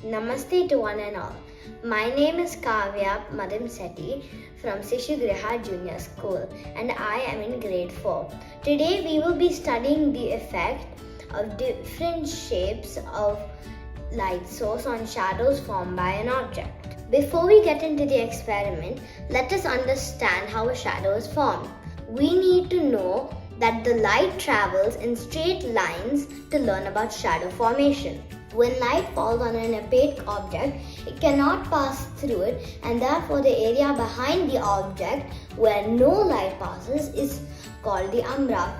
Namaste to one and all. My name is Kavya from Sishu Griha Junior School and I am in grade 4. Today we will be studying the effect of different shapes of light source on shadows formed by an object. Before we get into the experiment, let us understand how a shadow is formed. We need to know that the light travels in straight lines to learn about shadow formation. When light falls on an opaque object, it cannot pass through it, and therefore the area behind the object where no light passes is called the umbra.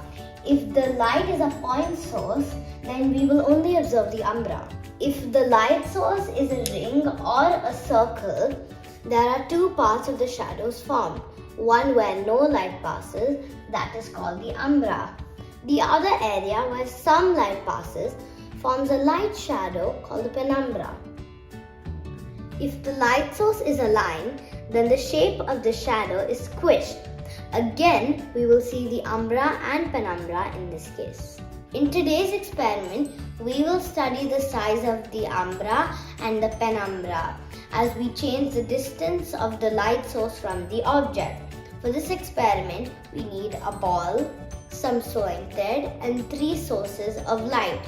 If the light is a point source, then we will only observe the umbra. If the light source is a ring or a circle, there are two parts of the shadows formed. One where no light passes, that is called the umbra. The other area where some light passes forms a light shadow called the penumbra. If the light source is a line, then the shape of the shadow is squished. Again, we will see the umbra and penumbra in this case. In today's experiment, we will study the size of the umbra and the penumbra as we change the distance of the light source from the object. For this experiment, we need a ball, some sewing thread, and 3 sources of light.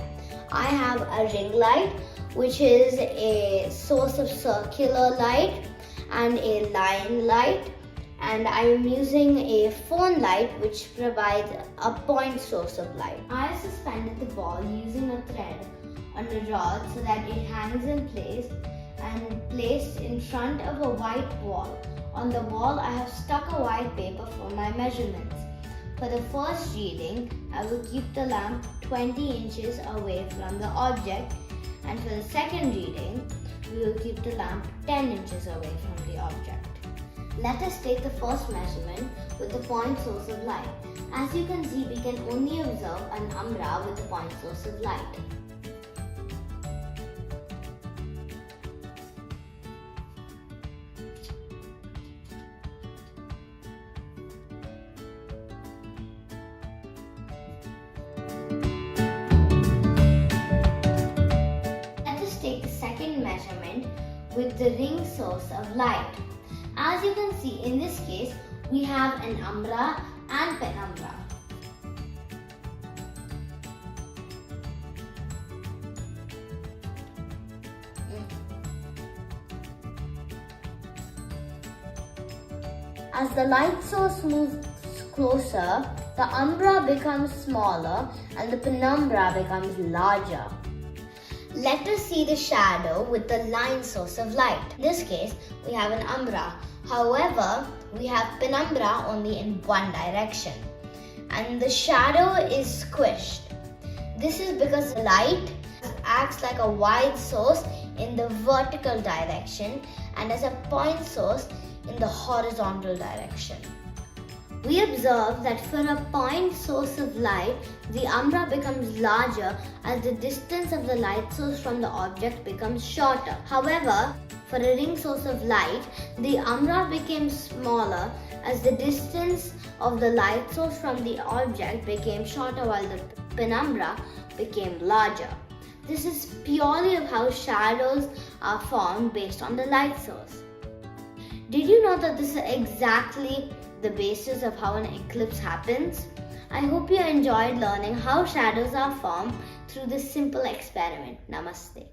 I have a ring light, which is a source of circular light, and a line light, and I am using a phone light which provides a point source of light. I have suspended the ball using a thread on a rod so that it hangs in place and placed in front of a white wall. On the wall, I have stuck a white paper for my measurements. For the first reading, I will keep the lamp 20 inches away from the object, and for the second reading, we will keep the lamp 10 inches away from the object. Let us take the first measurement with the point source of light. As you can see, we can only observe an umbra with the point source of light. Measurement with the ring source of light. As you can see, in this case, we have an umbra and penumbra. As the light source moves closer, the umbra becomes smaller and the penumbra becomes larger. Let us see the shadow with the line source of light. In this case, we have an umbra. However, we have penumbra only in one direction, and the shadow is squished. This is because light acts like a wide source in the vertical direction and as a point source in the horizontal direction. We observe that for a point source of light, the umbra becomes larger as the distance of the light source from the object becomes shorter. However, for a ring source of light, the umbra became smaller as the distance of the light source from the object became shorter while the penumbra became larger. This is purely of how shadows are formed based on the light source. Did you know that this is exactly the basis of how an eclipse happens? I hope you enjoyed learning how shadows are formed through this simple experiment. Namaste.